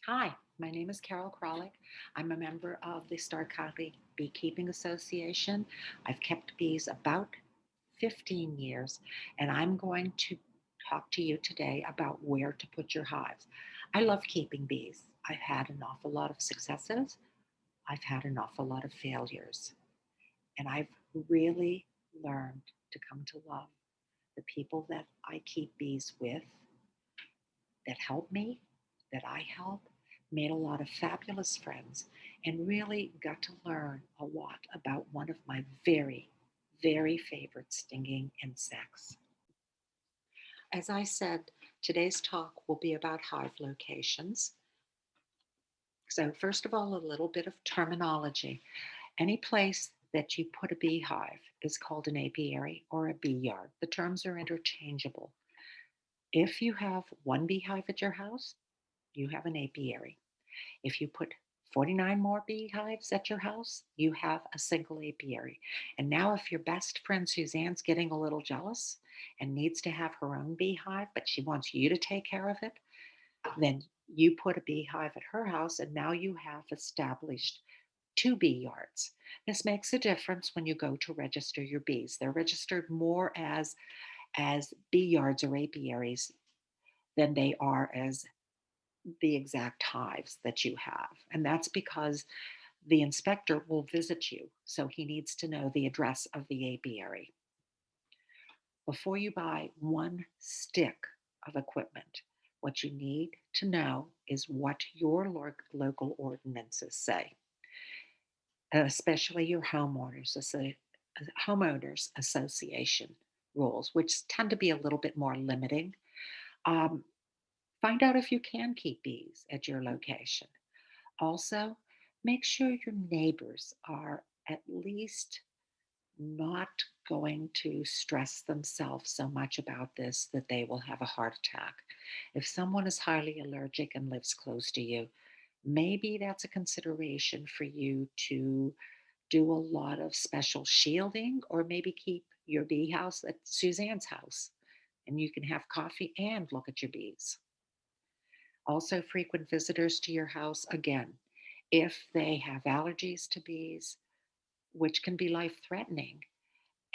Hi, my name is Carol Kralik. I'm a member of the Stark County Beekeeping Association. I've kept bees about 15 years, and I'm going to talk to you today about where to put your hives. I love keeping bees. I've had an awful lot of successes, I've had an awful lot of failures, and I've really learned to come to love the people that I keep bees with, that help me, that I help, made a lot of fabulous friends, and really got to learn a lot about one of my very, very favorite stinging insects. As I said, today's talk will be about hive locations. So, first of all, a little bit of terminology. Any place that you put a beehive is called an apiary or a bee yard. The terms are interchangeable. If you have one beehive at your house, you have an apiary. If you put 49 more beehives at your house, you have a single apiary. And now, if your best friend Suzanne's getting a little jealous and needs to have her own beehive, but she wants you to take care of it, then you put a beehive at her house, and now you have established two bee yards. This makes a difference when you go to register your bees. They're registered more as bee yards or apiaries than they are as the exact hives that you have. And that's because the inspector will visit you. So he needs to know the address of the apiary. Before you buy one stick of equipment, what you need to know is what your local ordinances say, especially your homeowners association rules, which tend to be a little bit more limiting. Um, Find out if you can keep bees at your location. Also, make sure your neighbors are at least not going to stress themselves so much about this that they will have a heart attack. If someone is highly allergic and lives close to you, maybe that's a consideration for you to do a lot of special shielding, or maybe keep your bee house at Suzanne's house and you can have coffee and look at your bees. Also, frequent visitors to your house, again, if they have allergies to bees, which can be life threatening,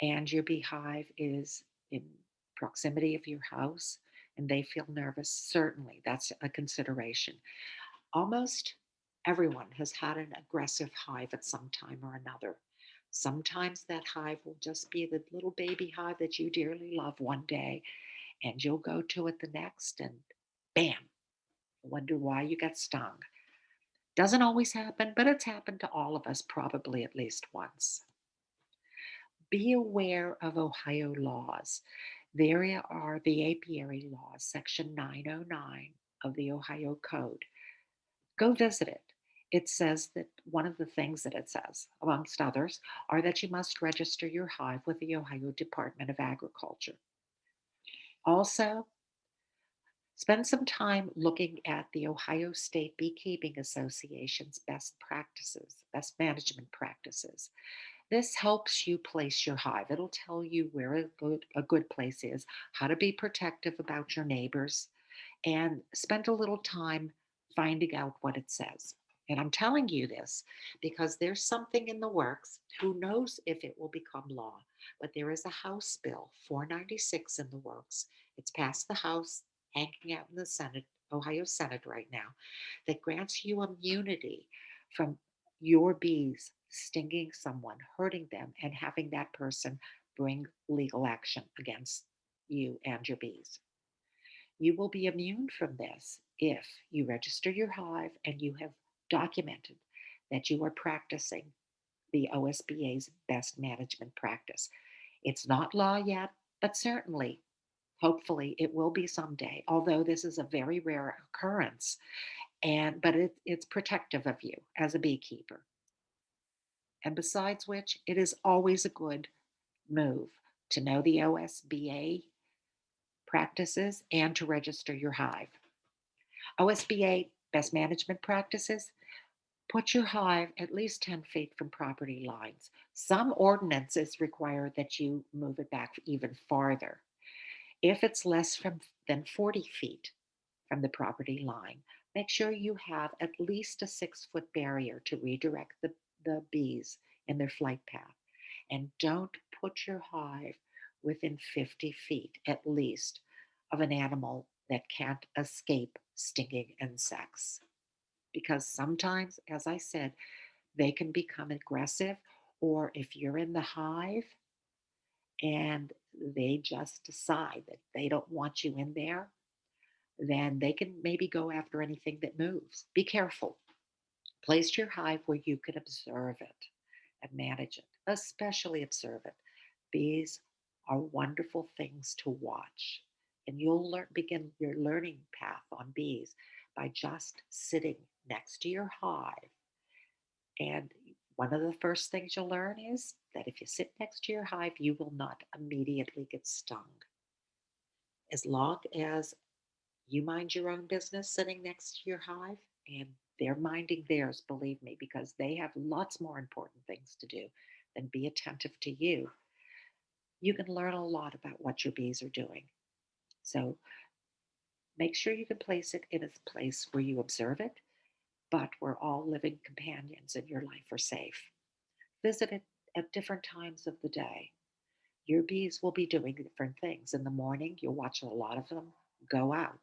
and your beehive is in proximity of your house and they feel nervous, certainly that's a consideration. Almost everyone has had an aggressive hive at some time or another. Sometimes that hive will just be the little baby hive that you dearly love one day, and you'll go to it the next, and bam, wonder why you got stung. Doesn't always happen, but it's happened to all of us probably at least once. Be aware of Ohio laws. There are the apiary laws, Section 909 of the Ohio Code. Go visit it. It says that one of the things that it says, amongst others, are that you must register your hive with the Ohio Department of Agriculture. Also, spend some time looking at the Ohio State Beekeeping Association's best practices, best management practices. This helps you place your hive. It'll tell you where a good place is, how to be protective about your neighbors, and spend a little time finding out what it says. And I'm telling you this because there's something in the works. Who knows if it will become law? But there is a House Bill 496 in the works. It's passed the House, hanging out in the Senate, Ohio Senate right now, that grants you immunity from your bees stinging someone, hurting them, and having that person bring legal action against you and your bees. You will be immune from this if you register your hive and you have documented that you are practicing the OSBA's best management practice. It's not law yet, but certainly, hopefully, it will be someday, although this is a very rare occurrence. But it's protective of you as a beekeeper. And besides which, it is always a good move to know the OSBA practices and to register your hive. OSBA best management practices: put your hive at least 10 feet from property lines. Some ordinances require that you move it back even farther. If it's less than 40 feet from the property line. Make sure you have at least a 6-foot barrier to redirect the bees in their flight path. And don't put your hive within 50 feet at least of an animal that can't escape stinging insects. Because sometimes, as I said, they can become aggressive, or if you're in the hive and they just decide that they don't want you in there, then they can maybe go after anything that moves. Be careful. Place your hive where you can observe it and manage it, especially observe it. Bees are wonderful things to watch, and you'll begin your learning path on bees by just sitting next to your hive. And one of the first things you'll learn is that if you sit next to your hive, you will not immediately get stung. As long as you mind your own business sitting next to your hive, and they're minding theirs, believe me, because they have lots more important things to do than be attentive to you. You can learn a lot about what your bees are doing. So make sure you can place it in a place where you observe it, but where all living companions in your life are safe. Visit it at different times of the day. Your bees will be doing different things. In the morning, you'll watch a lot of them go out.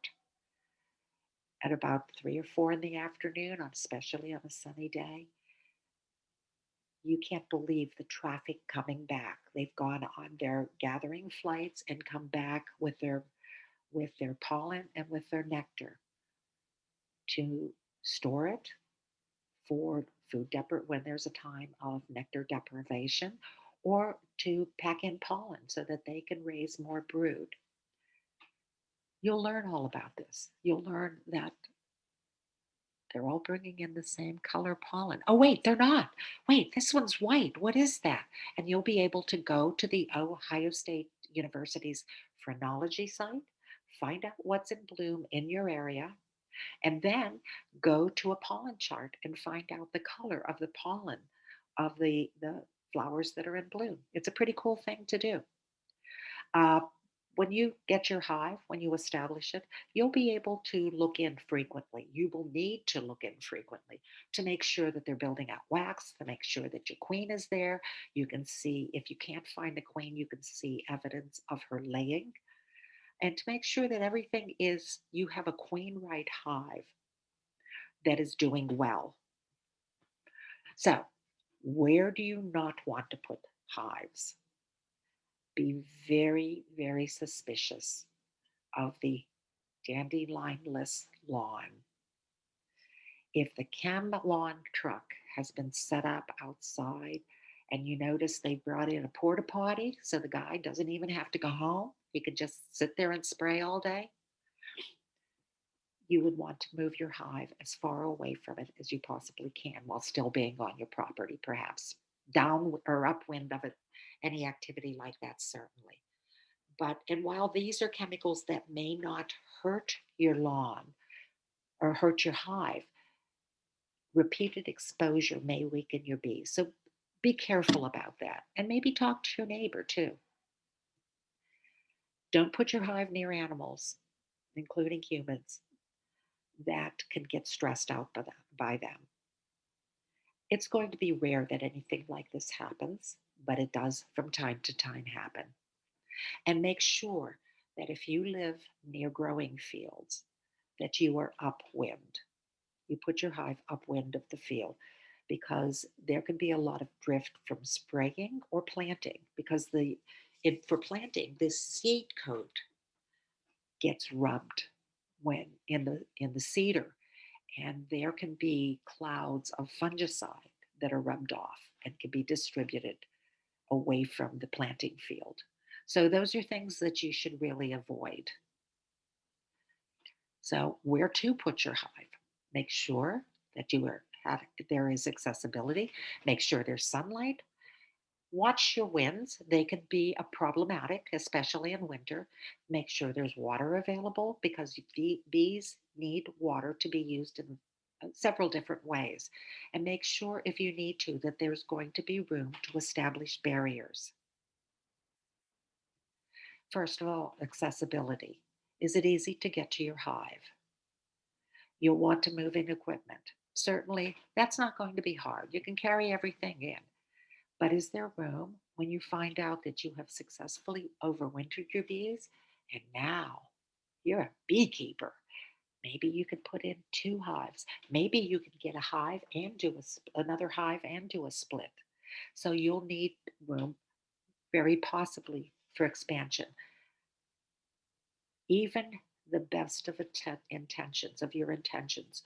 At about 3 or 4 in the afternoon, especially on a sunny day, you can't believe the traffic coming back. They've gone on their gathering flights and come back with their pollen and with their nectar to store it for when there's a time of nectar deprivation, or to pack in pollen so that they can raise more brood. You'll learn all about this. You'll learn that they're all bringing in the same color pollen. Oh, wait, they're not. Wait, this one's white. What is that? And you'll be able to go to the Ohio State University's phrenology site, find out what's in bloom in your area, and then go to a pollen chart and find out the color of the pollen of the flowers that are in bloom. It's a pretty cool thing to do. Uh, when you get your hive, when you establish it, you'll be able to look in frequently. You will need to look in frequently to make sure that they're building out wax, to make sure that your queen is there. You can see, if you can't find the queen, you can see evidence of her laying. And to make sure that everything is, you have a queen right hive that is doing well. So, where do you not want to put hives? Be very, very suspicious of the dandelion-less lawn. If the chem lawn truck has been set up outside and you notice they brought in a porta potty so the guy doesn't even have to go home, he could just sit there and spray all day, you would want to move your hive as far away from it as you possibly can while still being on your property, perhaps down or upwind of it, any activity like that, certainly. But, and while these are chemicals that may not hurt your lawn or hurt your hive, repeated exposure may weaken your bees. So be careful about that. And maybe talk to your neighbor too. Don't put your hive near animals, including humans, that can get stressed out by them. It's going to be rare that anything like this happens, but it does from time to time happen. And make sure that if you live near growing fields, that you are upwind. You put your hive upwind of the field, because there can be a lot of drift from spraying or planting, because for planting, this seed coat gets rubbed when in the cedar, and there can be clouds of fungicide that are rubbed off and can be distributed away from the planting field. So those are things that you should really avoid. So where to put your hive? Make sure that there is accessibility. Make sure there's sunlight. Watch your winds. They can be a problematic, especially in winter. Make sure there's water available, because bees need water to be used in several different ways. And make sure, if you need to, that there's going to be room to establish barriers. First of all, accessibility. Is it easy to get to your hive? You'll want to move in equipment. Certainly, that's not going to be hard. You can carry everything in. But is there room when you find out that you have successfully overwintered your bees and now you're a beekeeper? Maybe you could put in two hives. Maybe you could get a hive and do another hive and do a split. So you'll need room, very possibly, for expansion. Even the best of intentions of your intentions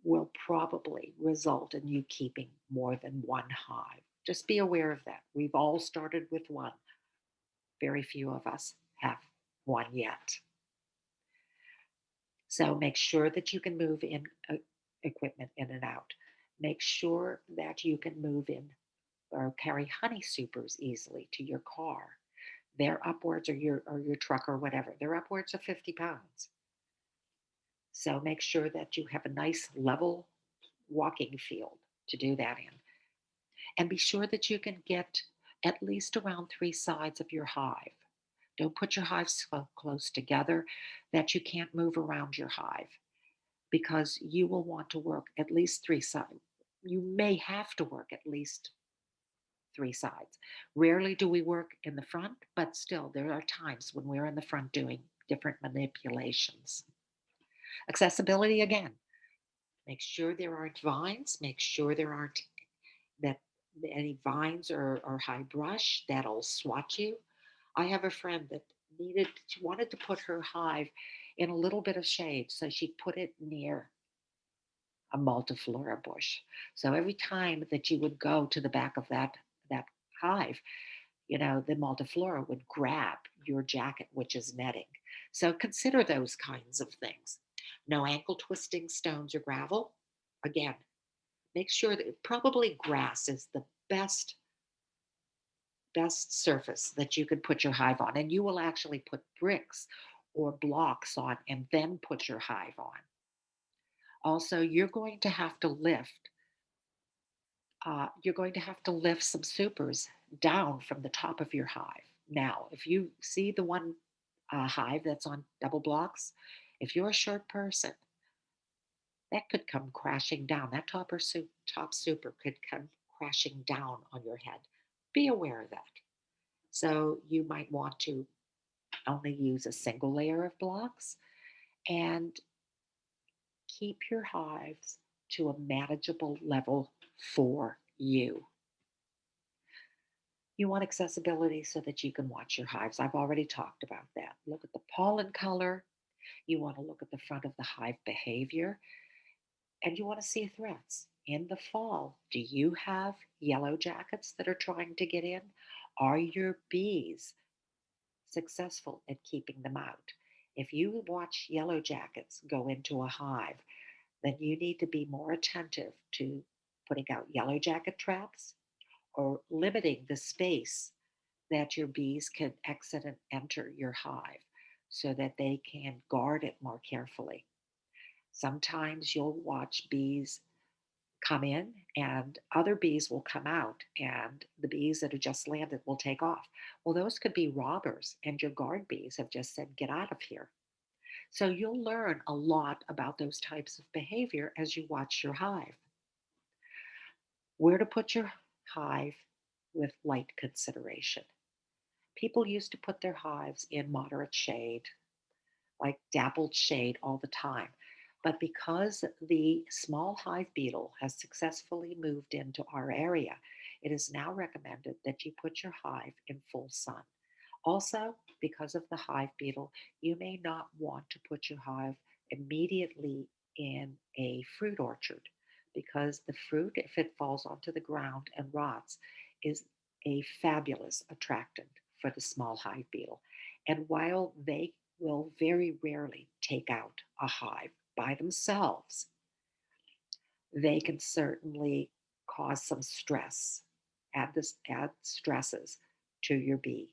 will probably result in you keeping more than one hive. Just be aware of that. We've all started with one. Very few of us have one yet. So make sure that you can move in equipment in and out. Make sure that you can move in or carry honey supers easily to your car. They're upwards, or your truck or whatever. They're upwards of 50 pounds. So make sure that you have a nice level walking field to do that in. And be sure that you can get at least around three sides of your hive. Don't put your hives so close together that you can't move around your hive, because you will want to work at least three sides. You may have to work at least three sides. Rarely do we work in the front, but still, there are times when we're in the front doing different manipulations. Accessibility again. Make sure there aren't vines. Make sure there aren't that any vines or high brush that'll swat you. I have a friend that she wanted to put her hive in a little bit of shade, so she put it near a multiflora bush. So every time that you would go to the back of that hive, the multiflora would grab your jacket, which is netting. So consider those kinds of things. No ankle twisting stones or gravel. Again, make sure that probably grass is the best surface that you could put your hive on. And you will actually put bricks or blocks on and then put your hive on. Also, you're going to have to lift some supers down from the top of your hive. Now, if you see the one hive that's on double blocks, if you're a short person, that could come crashing down. That top super could come crashing down on your head. Be aware of that. So you might want to only use a single layer of blocks and keep your hives to a manageable level for you. You want accessibility so that you can watch your hives. I've already talked about that. Look at the pollen color. You want to look at the front of the hive behavior, and you want to see threats. In the fall, do you have yellow jackets that are trying to get in? Are your bees successful at keeping them out? If you watch yellow jackets go into a hive, then you need to be more attentive to putting out yellow jacket traps or limiting the space that your bees can exit and enter your hive so that they can guard it more carefully. Sometimes you'll watch bees come in and other bees will come out, and the bees that have just landed will take off. Well, those could be robbers, and your guard bees have just said, "Get out of here." So you'll learn a lot about those types of behavior as you watch your hive. Where to put your hive with light consideration. People used to put their hives in moderate shade, like dappled shade all the time. But because the small hive beetle has successfully moved into our area, it is now recommended that you put your hive in full sun. Also, because of the hive beetle, you may not want to put your hive immediately in a fruit orchard, because the fruit, if it falls onto the ground and rots, is a fabulous attractant for the small hive beetle. And while they will very rarely take out a hive by themselves, they can certainly cause some stress, add stresses to your bee.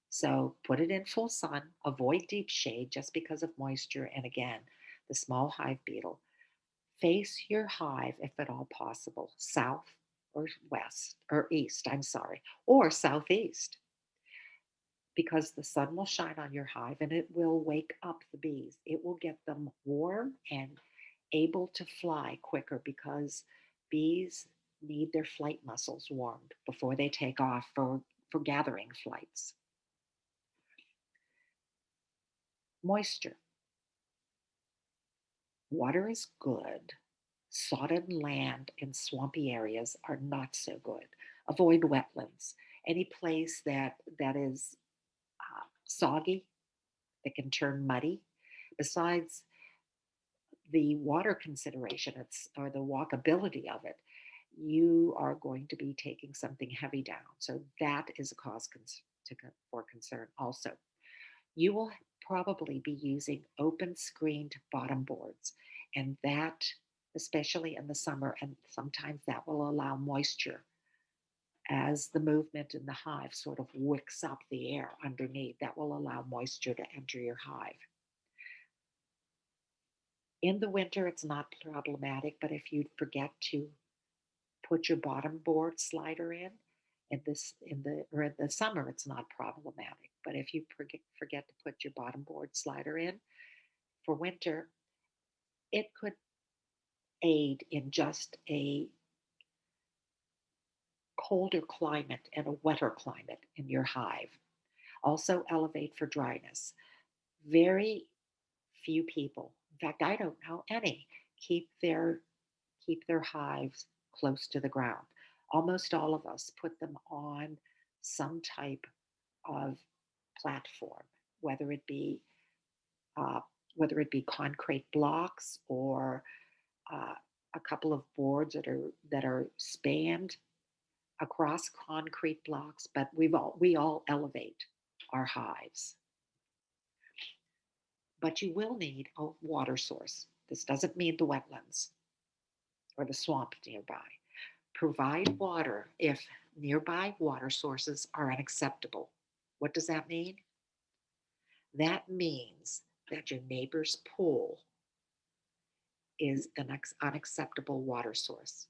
So put it in full sun, avoid deep shade just because of moisture. And again, the small hive beetle. Face your hive, if at all possible, south or west, or east, I'm sorry, or southeast, because the sun will shine on your hive and it will wake up the bees. It will get them warm and able to fly quicker because bees need their flight muscles warmed before they take off for gathering flights. Moisture. Water is good. Sodden land and swampy areas are not so good. Avoid wetlands. Any place that is soggy, that can turn muddy. Besides the water consideration, it's or the walkability of it, you are going to be taking something heavy down. So that is a cause for concern. Also, you will probably be using open screened bottom boards, and that, especially in the summer, and sometimes that will allow moisture as the movement in the hive sort of wicks up the air underneath. That will allow moisture to enter your hive. In the winter, it's not problematic, but if you forget to put your bottom board slider in this in the or in the summer, it's not problematic. But if you forget to put your bottom board slider in for winter, it could aid in just a colder climate and a wetter climate in your hive. Also, elevate for dryness. Very few people, in fact, I don't know any, keep their keep their hives close to the ground. Almost all of us put them on some type of platform, whether it be uh, whether it be concrete blocks or uh, a couple of boards that are spanned across concrete blocks. But we all elevate our hives. But you will need a water source. This doesn't mean the wetlands or the swamp nearby. Provide water if nearby water sources are unacceptable. What does that mean? That means that your neighbor's pool is an unacceptable water source.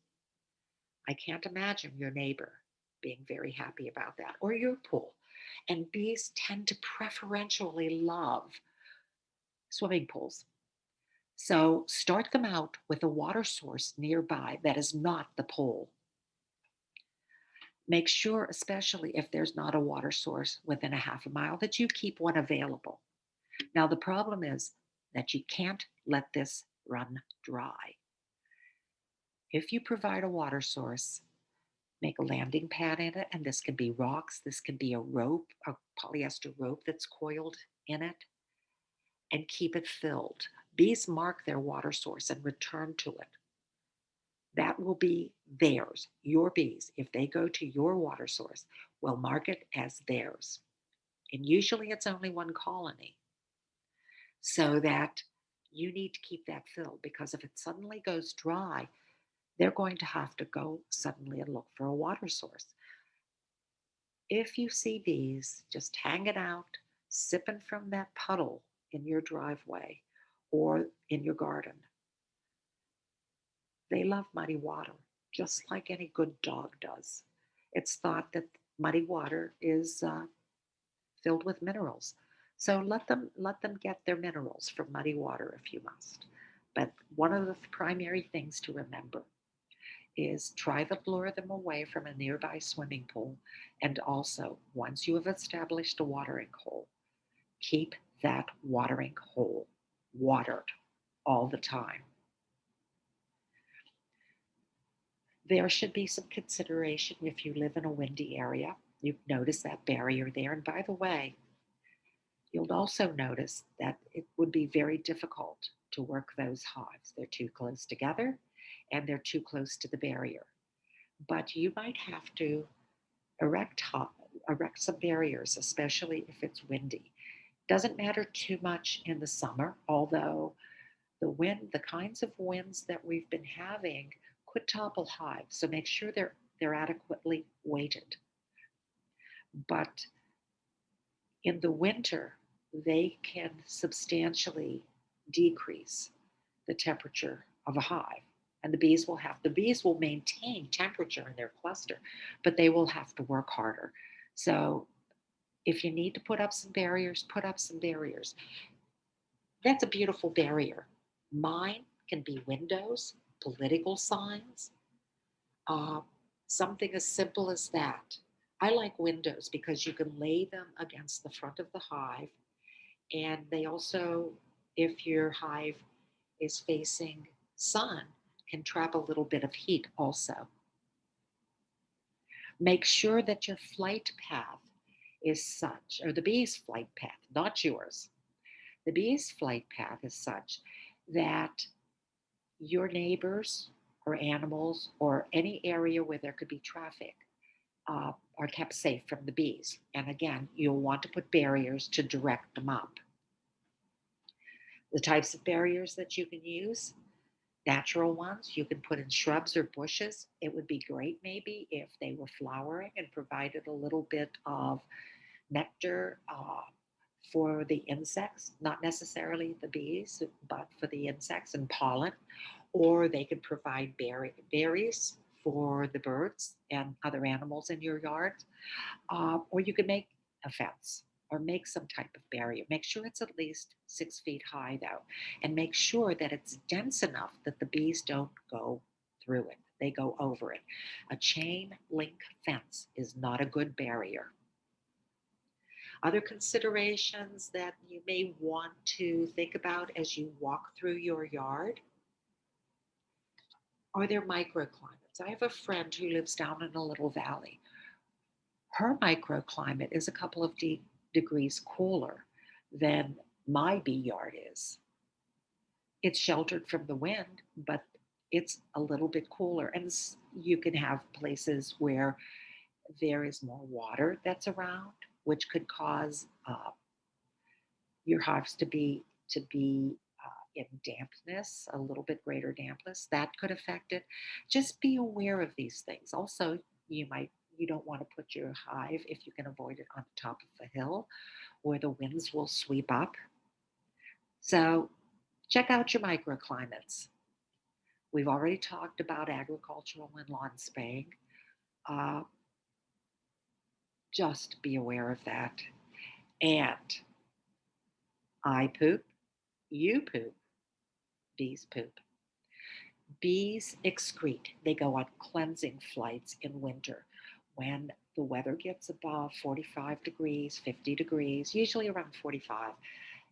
I can't imagine your neighbor being very happy about that, or your pool. And bees tend to preferentially love swimming pools. So start them out with a water source nearby that is not the pool. Make sure, especially if there's not a water source within a half a mile, that you keep one available. Now, the problem is that you can't let this run dry. If you provide a water source, make a landing pad in it, and this can be rocks, this can be a rope, a polyester rope that's coiled in it, and keep it filled. Bees mark their water source and return to it. That will be theirs. Your bees, if they go to your water source, will mark it as theirs. And usually it's only one colony, so that you need to keep that filled, because if it suddenly goes dry, they're going to have to go suddenly and look for a water source. If you see bees just hanging out, sipping from that puddle in your driveway or in your garden, they love muddy water, just like any good dog does. It's thought that muddy water is filled with minerals. So let them get their minerals from muddy water if you must. But one of the primary things to remember is try to lure them away from a nearby swimming pool. And also, once you have established a watering hole, keep that watering hole watered all the time. There should be some consideration if you live in a windy area. You notice that barrier there. And by the way, you'll also notice that it would be very difficult to work those hives. They're too close together and they're too close to the barrier. But you might have to erect, erect some barriers, especially if it's windy. Doesn't matter too much in the summer, although the kinds of winds that we've been having could topple hives. So make sure they're adequately weighted. But in the winter, they can substantially decrease the temperature of a hive. And the bees will maintain temperature in their cluster, but they will have to work harder. So if you need to put up some barriers, put up some barriers. That's a beautiful barrier. Mine Can be windows, political signs, uh, something as simple as that. I like windows because you can lay them against the front of the hive, and they also, if your hive is facing sun, can trap a little bit of heat also. Make sure that your flight path is such, or the bee's flight path, not yours. The bee's flight path is such that your neighbors or animals or any area where there could be traffic are kept safe from the bees. And again, you'll want to put barriers to direct them up. The types of barriers that you can use, natural ones, you can put in shrubs or bushes. It would be great maybe if they were flowering and provided a little bit of nectar for the insects, not necessarily the bees, but for the insects and pollen. Or they could provide berries for the birds and other animals in your yard. Or you could make a fence or make some type of barrier. Make sure it's at least 6 feet high, though, and make sure that it's dense enough that the bees don't go through it. They go over it. A chain link fence is not a good barrier. Other considerations that you may want to think about as you walk through your yard are there microclimates. I have a friend who lives down in a little valley. Her microclimate is a couple of degrees cooler than my bee yard is. It's sheltered from the wind, but it's a little bit cooler. And you can have places where there is more water that's around, which could cause your hives to be in dampness, a little bit greater dampness. That could affect it. Just be aware of these things. Also, you don't want to put your hive, if you can avoid it, on the top of a hill where the winds will sweep up. So check out your microclimates. We've already talked about agricultural and lawn spraying. Uh, just be aware of that. And I poop, you poop, bees poop. Bees excrete. They go on cleansing flights in winter when the weather gets above 45 degrees, 50 degrees, usually around 45.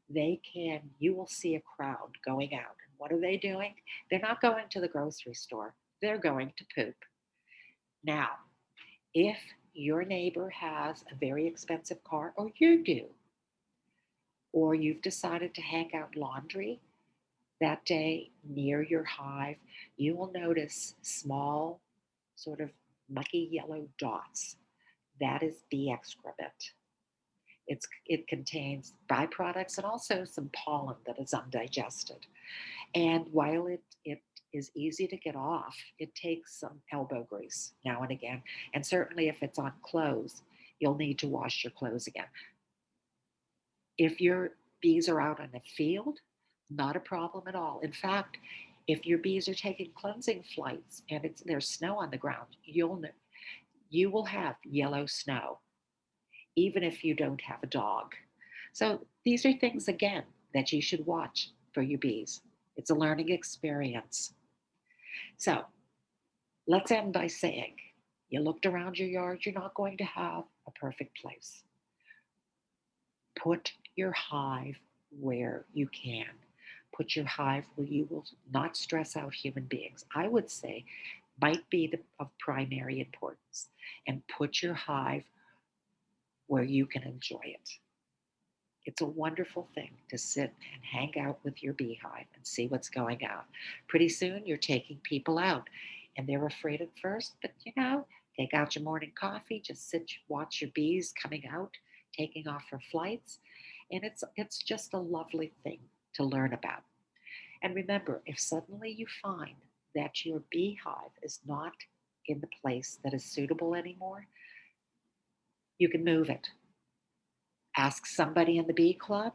You will see a crowd going out. And what are they doing? They're not going to the grocery store, they're going to poop. Now, if your neighbor has a very expensive car, or you do, or you've decided to hang out laundry that day near your hive, you will notice small, sort of mucky yellow dots. That is bee excrement. It contains byproducts and also some pollen that is undigested. And while it is easy to get off, it takes some elbow grease now and again. And certainly if it's on clothes, you'll need to wash your clothes again. If your bees are out in a field, not a problem at all. In fact, if your bees are taking cleansing flights and there's snow on the ground, you will have yellow snow, even if you don't have a dog. So these are things again that you should watch for your bees. It's a learning experience. So let's end by saying you looked around your yard, you're not going to have a perfect place. Put your hive where you can. Put your hive where you will not stress out human beings. I would say might be of primary importance. And put your hive where you can enjoy it. It's a wonderful thing to sit and hang out with your beehive and see what's going on. Pretty soon you're taking people out and they're afraid at first, but take out your morning coffee, just sit, watch your bees coming out, taking off for flights. And it's just a lovely thing to learn about. And remember, if suddenly you find that your beehive is not in the place that is suitable anymore, you can move it. Ask somebody in the bee club.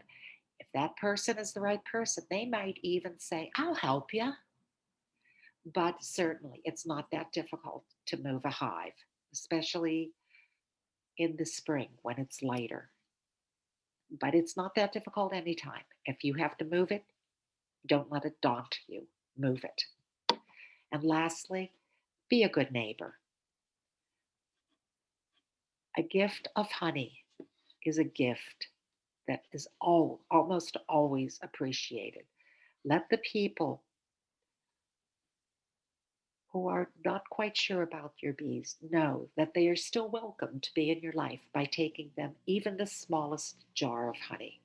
If that person is the right person, they might even say, I'll help you. But certainly, it's not that difficult to move a hive, especially in the spring when it's lighter. But it's not that difficult anytime. If you have to move it, don't let it daunt you. move it. And lastly, be a good neighbor. A gift of honey is a gift that is almost always appreciated. Let the people who are not quite sure about your bees know that they are still welcome to be in your life by taking them even the smallest jar of honey.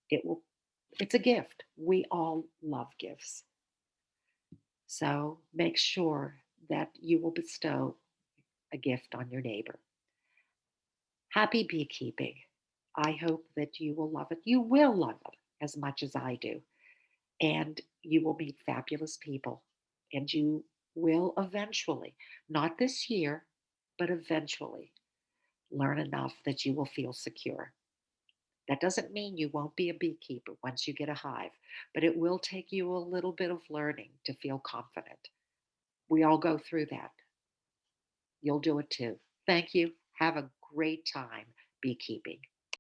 It will it's a gift. We all love gifts. So make sure that you will bestow a gift on your neighbor. Happy beekeeping. I hope that you will love it. You will love it as much as I do. And you will meet fabulous people. And you will eventually, not this year, but eventually, learn enough that you will feel secure. That doesn't mean you won't be a beekeeper once you get a hive, but it will take you a little bit of learning to feel confident. We all go through that. You'll do it too. Thank you. Have a great time beekeeping.